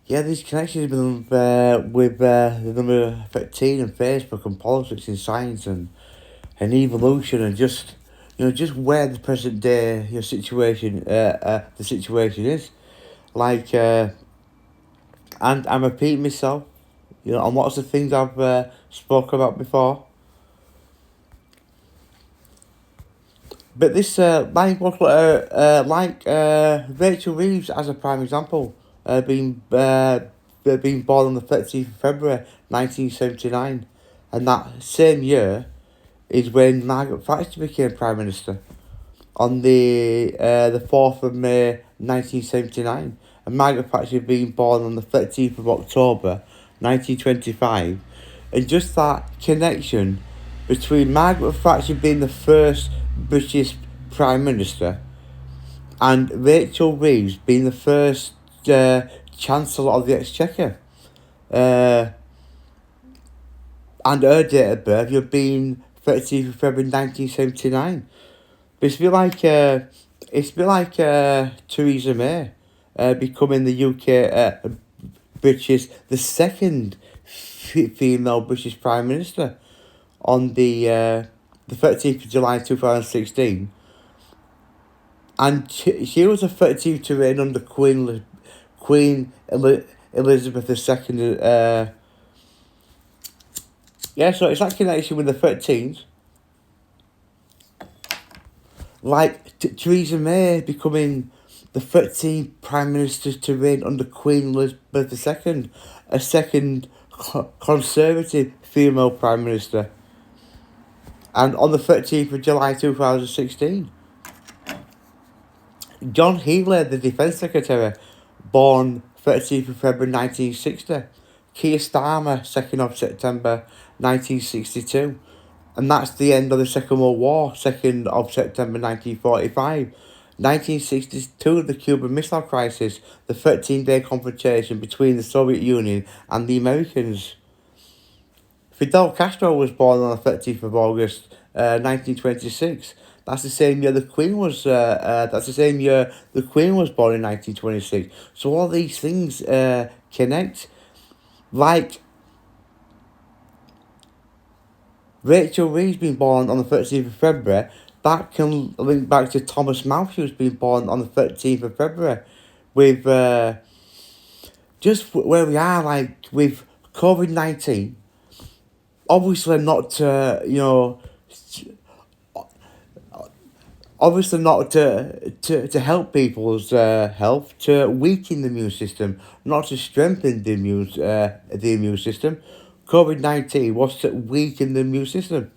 Yeah, these connections with the number 13 and Facebook and politics and science and evolution and just just where the present day your situation the situation is like and I'm repeating myself on lots of things I've spoke about before. But this, Rachel Reeves as a prime example, being born on the 13th of February 1979, and that same year is when Margaret Thatcher became prime minister on the 4th of May 1979, and Margaret Thatcher being born on the 13th of October 1925, and just that connection between Margaret Thatcher being the first British Prime Minister and Rachel Reeves being the first uh, Chancellor of the Exchequer, uh, and her date of birth, you've been 13th of February 1979. But it's a bit like Theresa May becoming the UK the second female British Prime Minister on the 13th of July 2016, and she was the 13th to reign under Elizabeth II. Yeah, so it's that connection with the 13th, like Theresa May becoming the 13th Prime Minister to reign under Queen Elizabeth II, a second Conservative female Prime Minister. And on the 13th of July 2016, John Healey, the Defence Secretary, born 13th of February 1960. Keir Starmer, 2nd of September 1962. And that's the end of the Second World War, 2nd of September 1945. 1962, the Cuban Missile Crisis, the 13-day confrontation between the Soviet Union and the Americans. Fidel Castro was born on the 13th of August 1926. That's the same year the Queen was. That's the same year the Queen was born in 1926. So all these things connect. Like Rachel Reeves being born on the 13th of February, that can link back to Thomas Matthews being born on the 13th of February, with just where we are, like with COVID-19. Obviously, not to obviously not to help people's health, to weaken the immune system, not to strengthen the immune system. COVID-19 was to weaken the immune system.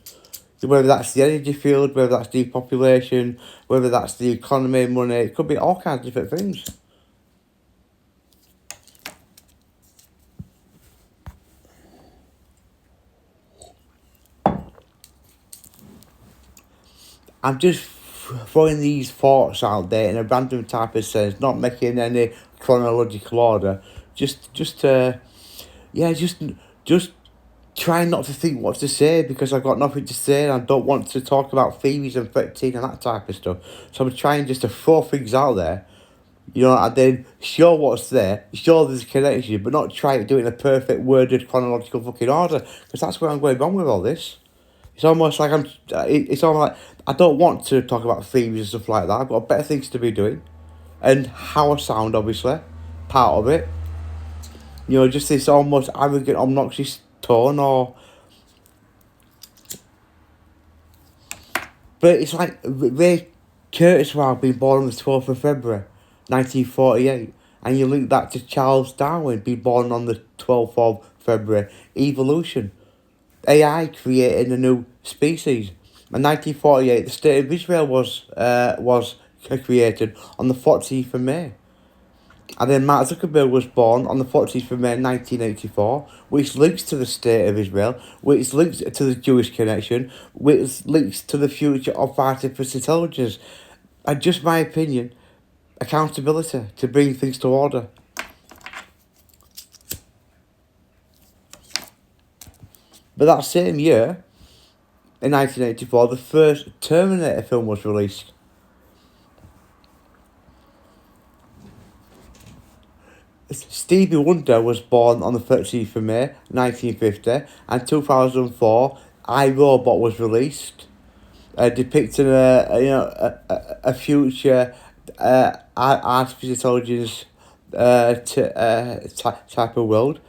Whether that's the energy field, whether that's depopulation, whether that's the economy, money, it could be all kinds of different things. I'm just throwing these thoughts out there in a random type of sense, not making any chronological order. Just yeah, just trying not to think what to say because I've got nothing to say and I don't want to talk about theories and 13 and that type of stuff. So I'm trying just to throw things out there, and then show what's there, show there's a connection, but not try to do it in a perfect worded chronological fucking order because that's where I'm going wrong with all this. It's almost like it's almost like I don't want to talk about theories and stuff like that. I've got better things to be doing. And how I sound, obviously, part of it. Just this almost arrogant, obnoxious tone or... But it's like Ray Kurzweil being born on the 12th of February, 1948. And you link that to Charles Darwin being born on the 12th of February. Evolution. AI creating a new species. In 1948, the State of Israel was created on the 14th of May. And then Mark Zuckerberg was born on the 14th of May 1984, which links to the State of Israel, which links to the Jewish connection, which links to the future of artificial intelligence. And just my opinion, accountability to bring things to order. But that same year, in 1984, the first Terminator film was released. Stevie Wonder was born on the 13th of May 1950, and 2004, I, Robot was released, depicting a future artificial intelligence type of world.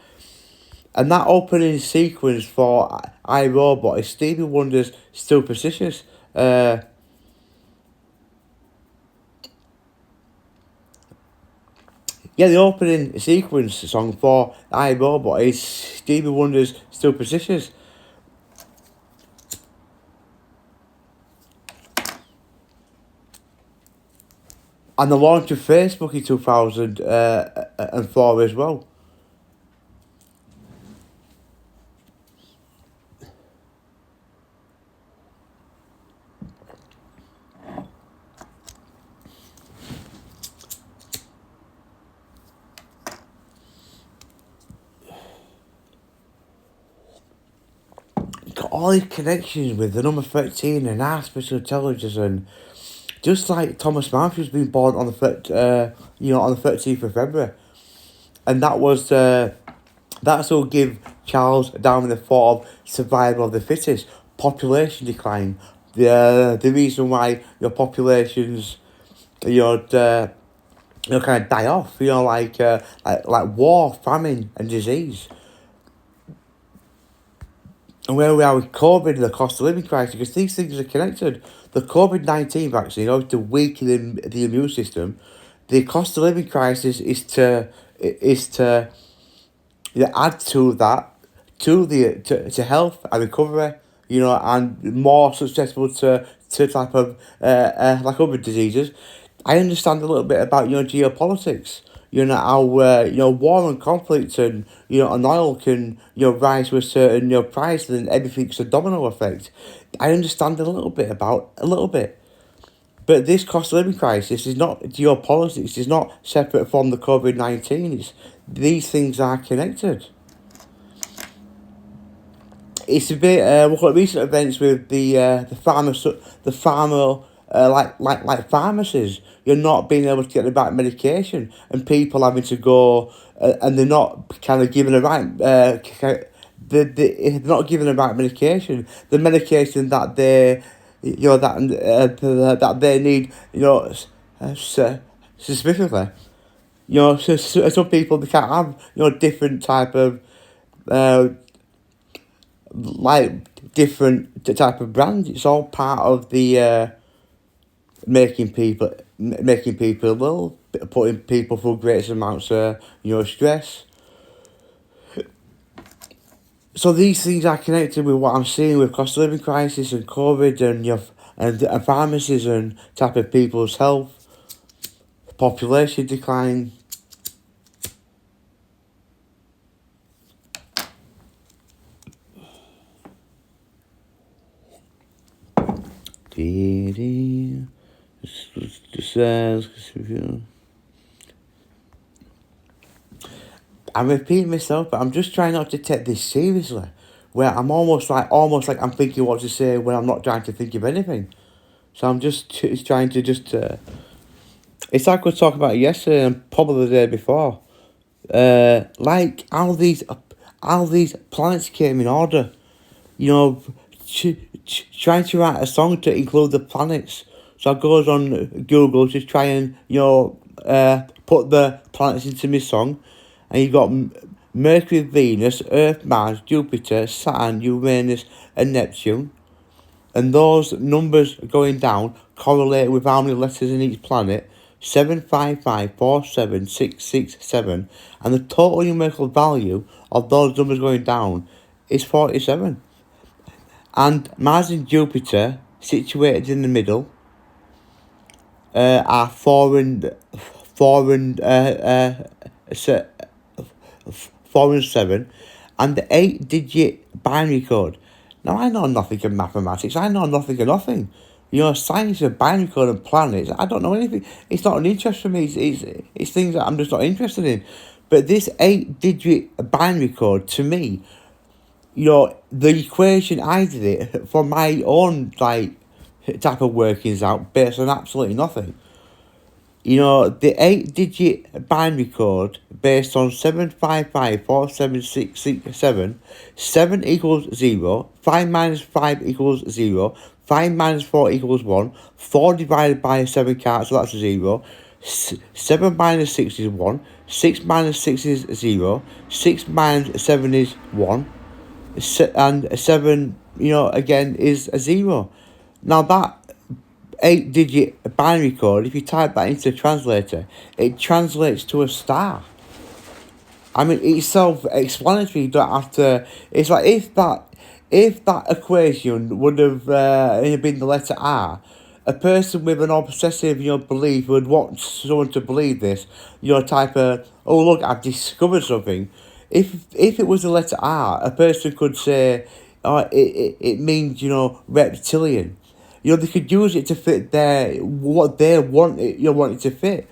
And that opening sequence for I, Robot is Stevie Wonder's Still Precious. Yeah, the opening sequence song for I, Robot is Stevie Wonder's Still Precious. And the launch of Facebook in 2004 as well. Got all these connections with the number 13 and artificial intelligence, and just like Thomas Matthews being born on the on the 13th of February. And that was that's will give Charles Darwin the thought of survival of the fittest, population decline. The reason why your populations kind of die off, like war, famine, and disease. And where we are with COVID and the cost of living crisis, because these things are connected. The COVID-19 vaccine, in order to weaken the immune system, the cost of living crisis is to add to that, to health and recovery, and more susceptible to type of like other diseases. I understand a little bit about geopolitics. How war and conflict and and oil can rise to a certain price, and then everything's a domino effect. I understand a little bit. But this cost of living crisis is not geopolitics. It's not separate from the COVID-19. These things are connected. It's a bit. We've got recent events with the farmer like pharmacies. You're not being able to get the right medication, and people having to go, and they're not kind of given the right. They're not given the right medication. The medication that they, that they need, specifically. Some people, they can't have different type of uh, different type of brands. It's all part of the making people ill, putting people through great amounts of stress. So these things are connected with what I'm seeing with cost of living crisis and COVID and pharmacies and type of people's health, population decline. I'm repeating myself, but I'm just trying not to take this seriously. Where I'm almost like I'm thinking what to say when I'm not trying to think of anything. So I'm just trying to just. It's like we were talking about yesterday and probably the day before. Like how these planets came in order. Trying to write a song to include the planets. So I goes on Google to try and put the planets into my song, and you got Mercury, Venus, Earth, Mars, Jupiter, Saturn, Uranus, and Neptune. And those numbers going down correlate with how many letters in each planet. 755476667, and the total numerical value of those numbers going down is 47. And Mars and Jupiter, situated in the middle, are four and 7, and the 8-digit binary code. Now I know nothing of mathematics. I know nothing of nothing. Science of binary code and planets. I don't know anything. It's not an interest for me. It's things that I'm just not interested in. But this 8-digit binary code, to me, the equation I did it for my own type of workings out based on absolutely nothing. You know, the 8-digit binary code based on 7554767, 7 equals 0, 5 minus 5 equals 0, 5 minus 4 equals 1, 4 divided by 7 can't, so that's 0, 7 minus 6 is 1, 6 minus 6 is 0, 6 minus 7 is 1, and 7, you know, again is a 0. Now that 8-digit binary code, if you type that into the translator, it translates to a star. I mean, it's self-explanatory. You don't have to. It's like if that equation would have been the letter R, a person with an obsessive, belief would want someone to believe this. Type of, oh look, I've discovered something. If it was the letter R, a person could say, oh, it means reptilian. They could use it to fit what they want it to fit.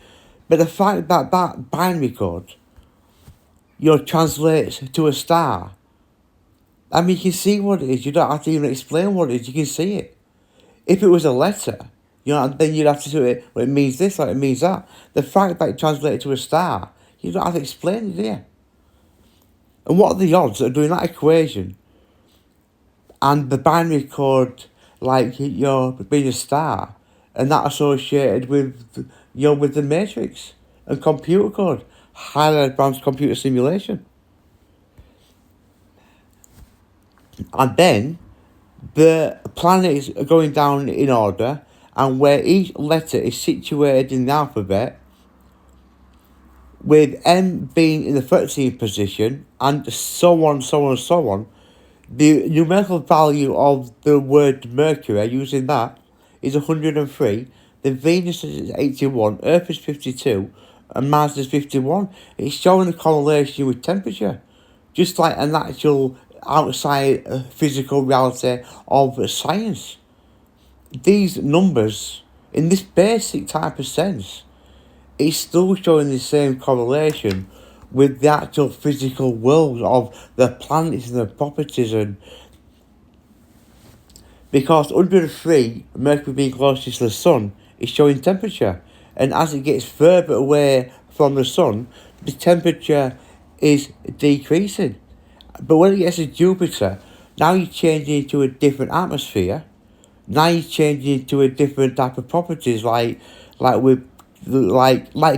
But the fact that that binary code, translates to a star. I mean, you can see what it is. You don't have to even explain what it is. You can see it. If it was a letter, then you'd have to do it. Well, it means this, or it means that. The fact that it translated to a star, you don't have to explain it, do you? And what are the odds of doing that equation and the binary code, like, being a star, and that associated with, with the matrix and computer code, highly advanced computer simulation. And then the planet is going down in order, and where each letter is situated in the alphabet, with M being in the 13th position, and so on, so on, so on, the numerical value of the word Mercury, using that, is 103, then Venus is 81, Earth is 52, and Mars is 51. It's showing a correlation with temperature, just like an actual outside physical reality of science. These numbers, in this basic type of sense, it's still showing the same correlation with the actual physical world of the planets and the properties, and because 103, Mercury being closest to the sun, is showing temperature, and as it gets further away from the sun, the temperature is decreasing. But when it gets to Jupiter, now you're changing into a different atmosphere. Now you're changing into a different type of properties, like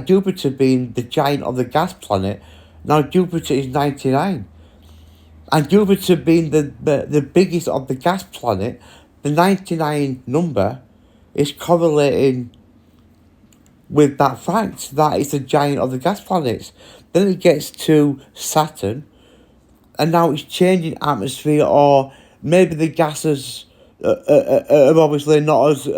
Jupiter being the giant of the gas planet. Now Jupiter is 99, and Jupiter being the biggest of the gas planet, the 99 number is correlating with that fact that it's the giant of the gas planets. Then it gets to Saturn, and now it's changing atmosphere, or maybe the gases are obviously not as.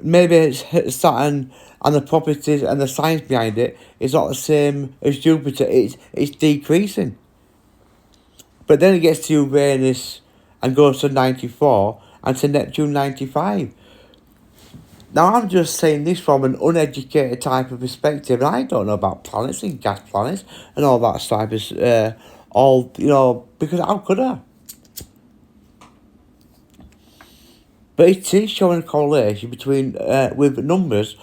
Maybe it's Saturn, and the properties and the science behind it is not the same as Jupiter. It's decreasing. But then it gets to Uranus and goes to 94, and to Neptune 95. Now, I'm just saying this from an uneducated type of perspective, and I don't know about planets and gas planets and all that type of, because how could I? But it is showing a correlation between, with numbers,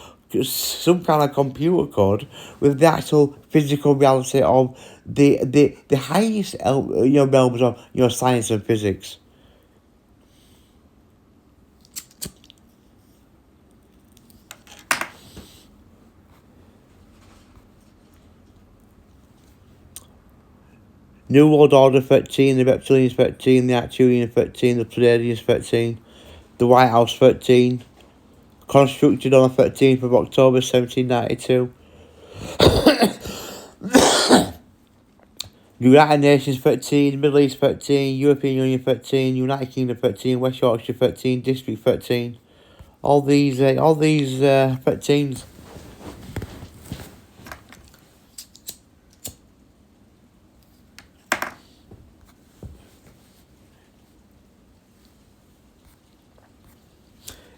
some kind of computer code, with the actual physical reality of the highest, realms of, science and physics. New World Order 13, the Reptilians 13, the Arcturian 13, the Pleiadians 13, the White House 13, constructed on the 13th of October 1792. United Nations 13, Middle East 13, European Union 13, United Kingdom 13, West Yorkshire 13, District 13. All these 13s.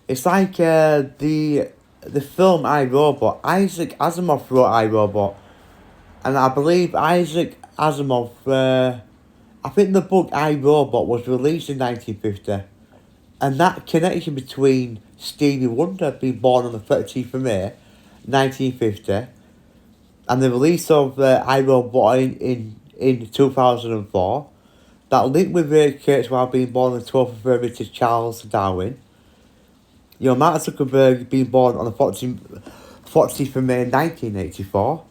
It's like the film I, Robot. Isaac Asimov wrote I, Robot, and I believe Isaac Asimov. I think the book I, Robot was released in 1950, and that connection between Stevie Wonder being born on the 13th of May, 1950, and the release of I, Robot in 2004, that link with Ray Kurzweil being born on the 12th of February to Charles Darwin. You know, Mark Zuckerberg being born on the 14th of May 1984.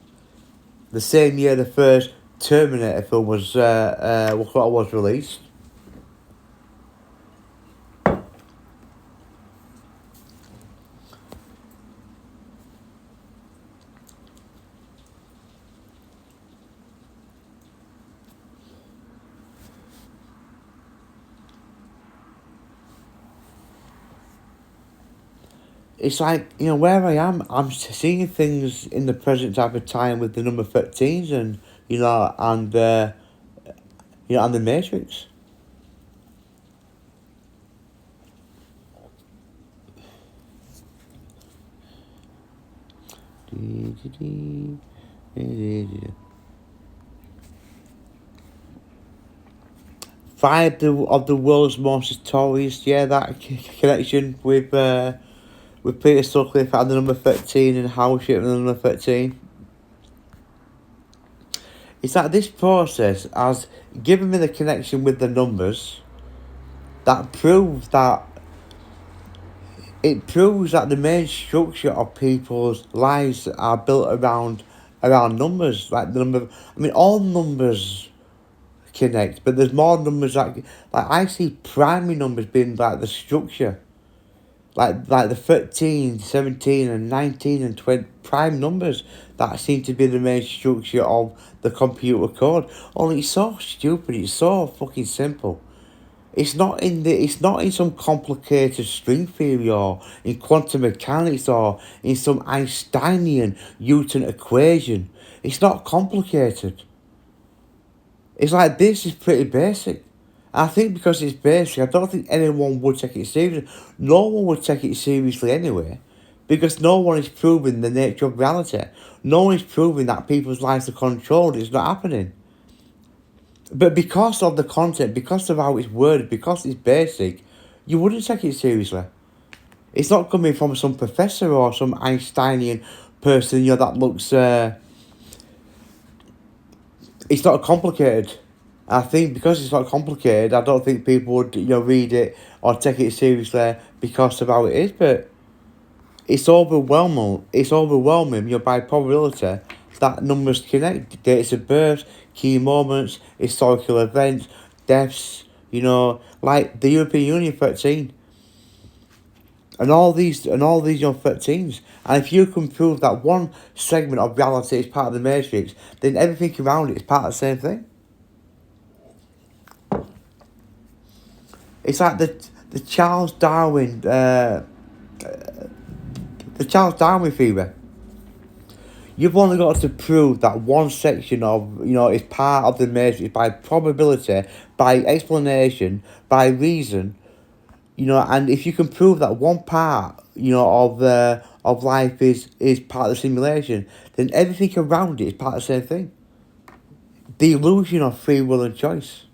The same year the first Terminator film was released. It's like, you know, where I am, I'm seeing things in the present type of time with the number 13s and, and the Matrix. Five of the world's most notorious, that connection with Peter Sutcliffe at the number 13 and Howard Ship at the number 13. It's that this process has given me the connection with the numbers that proves that the main structure of people's lives are built around numbers. Like the number, I mean, all numbers connect, but there's more numbers like I see primary numbers being like the structure. Like the 13, 17 and 19 and 20 prime numbers that seem to be the main structure of the computer code. Only it's so stupid, it's so fucking simple. It's not in some complicated string theory or in quantum mechanics or in some Einsteinian Newton equation. It's not complicated. It's like this is pretty basic. I think because it's basic, I don't think anyone would take it seriously. No one would take it seriously anyway, because no one is proving the nature of reality. No one is proving that people's lives are controlled. It's not happening. But because of the content, because of how it's worded, because it's basic, you wouldn't take it seriously. It's not coming from some professor or some Einsteinian person, that looks... it's not complicated. I think because it's not complicated, I don't think people would read it or take it seriously because of how it is. But it's overwhelming. It's overwhelming. By probability that numbers connect. Dates of birth, key moments, historical events, deaths. Like the European Union 13. And all these 13s. And if you can prove that one segment of reality is part of the Matrix, then everything around it is part of the same thing. It's like the Charles Darwin theory. You've only got to prove that one section of is part of the Matrix by probability, by explanation, by reason. And if you can prove that one part of life is part of the simulation, then everything around it is part of the same thing. The illusion of free will and choice.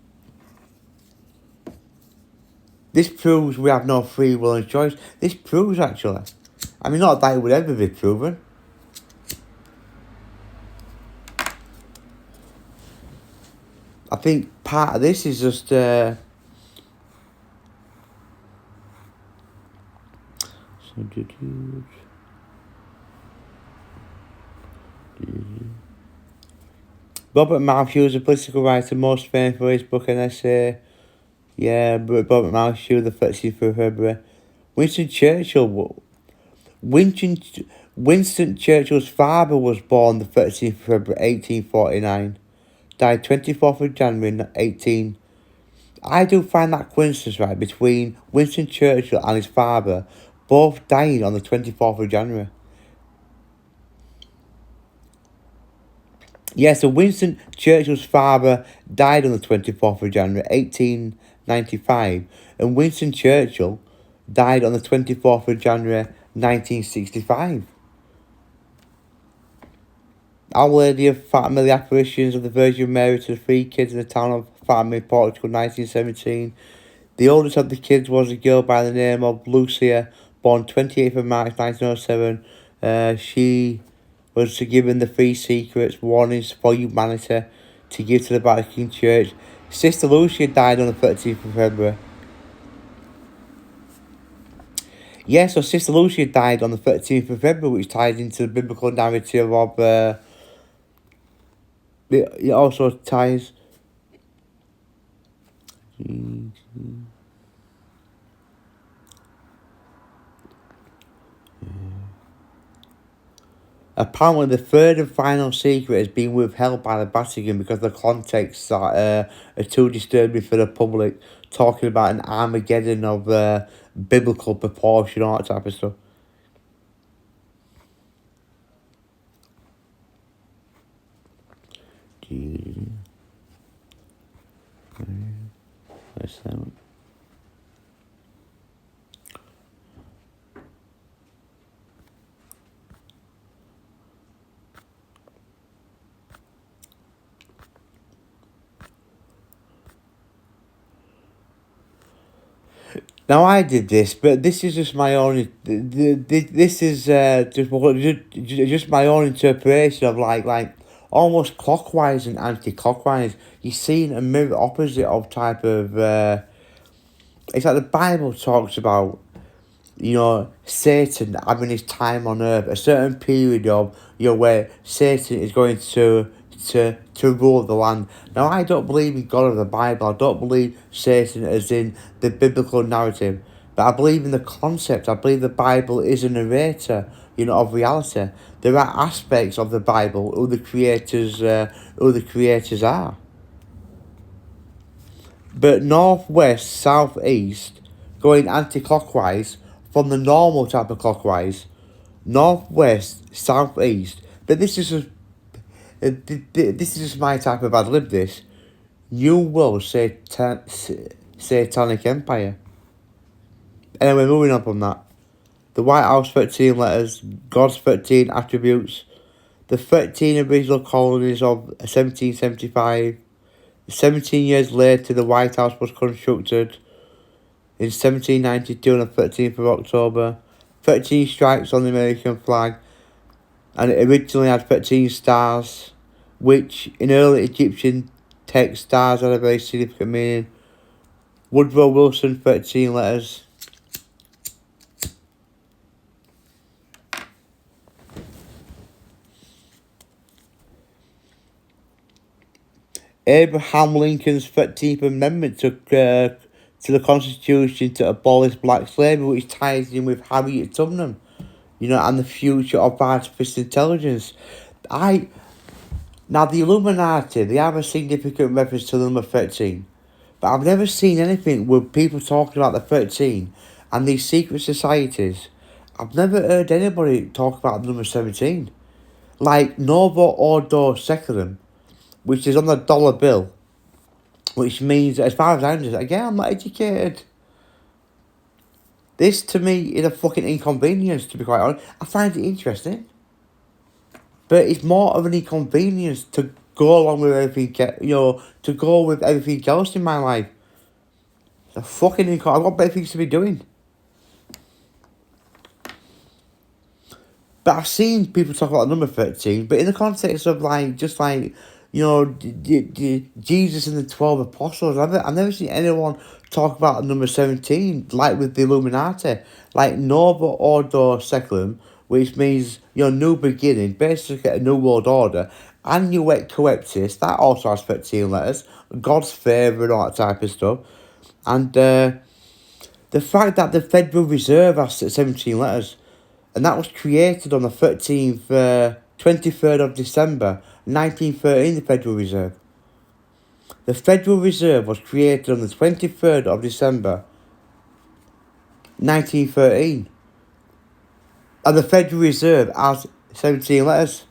This proves we have no free will and choice. This proves, actually. I mean, not that it would ever be proven. I think part of this is just... Robert Malthus, a political writer, most famous for his book and essay... Yeah, but Robert Malthus, the 13th of February. Winston Churchill's father was born the 13th of February 1849. Died 24th of January 18... I do find that coincidence, right, between Winston Churchill and his father both dying on the 24th of January. Yeah, so Winston Churchill's father died on the 24th of January 1895, and Winston Churchill died on the 24th of January 1965. Our Lady of Fatima, the apparitions of the Virgin Mary to the three kids in the town of Fatima in Portugal, 1917. The oldest of the kids was a girl by the name of Lucia, born 28th of March 1907, She was given the three secrets, warnings for humanity to give to the Vatican Church. Sister Lucia died on the 13th of February. Yeah, so Sister Lucia died on the 13th of February, which ties into the biblical narrative of... it also ties... Apparently, the third and final secret has been withheld by the Vatican because the contexts are too disturbing for the public, talking about an Armageddon of biblical proportion, all that type of stuff. What's that one? Now I did this, but this is just my own. This is just my own interpretation of like almost clockwise and anti-clockwise. You're seeing a mirror opposite of type of. It's like the Bible talks about, Satan having his time on earth, a certain period of where Satan is going to rule the land. Now I don't believe in God of the Bible. I don't believe Satan as in the biblical narrative, but I believe in the concept. I believe the Bible is a narrator, of reality. There are aspects of the Bible who the creators are. But northwest, southeast, going anti-clockwise from the normal type of clockwise, northwest, southeast. But this is just my type of ad lib. This New World Satanic Empire. Anyway, moving on from that. The White House 13 letters, God's 13 attributes, the 13 original colonies of 1775. 17 years later, the White House was constructed in 1792 on the 13th of October. 13 stripes on the American flag, and it originally had 13 stars, which in early Egyptian text, stars had a very significant meaning. Woodrow Wilson, 13 letters. Abraham Lincoln's 13th Amendment to the Constitution to abolish black slavery, which ties in with Harriet Tubman, and the future of artificial intelligence. Now the Illuminati, they have a significant reference to the number 13, but I've never seen anything with people talking about the 13 and these secret societies. I've never heard anybody talk about the number 17. Like Novo Ordo Secundum, which is on the dollar bill, which means, as far as I understand, again, I'm not educated. This, to me, is a fucking inconvenience, to be quite honest. I find it interesting, but it's more of an inconvenience to go along with everything, to go with everything else in my life. It's a fucking I've got better things to be doing. But I've seen people talk about the number 13, but in the context of Jesus and the 12 apostles. I've never seen anyone talk about the number 17, like with the Illuminati. Like Novo Ordo Secundum, which means, new beginning, basically a new world order. Annuet Coeptis, that also has 13 letters. God's favour and all that type of stuff. And the fact that the Federal Reserve has 17 letters, and that was created on the 23rd of December, 1913, the Federal Reserve. The Federal Reserve was created on the 23rd of December, 1913. And the Federal Reserve has 17 letters.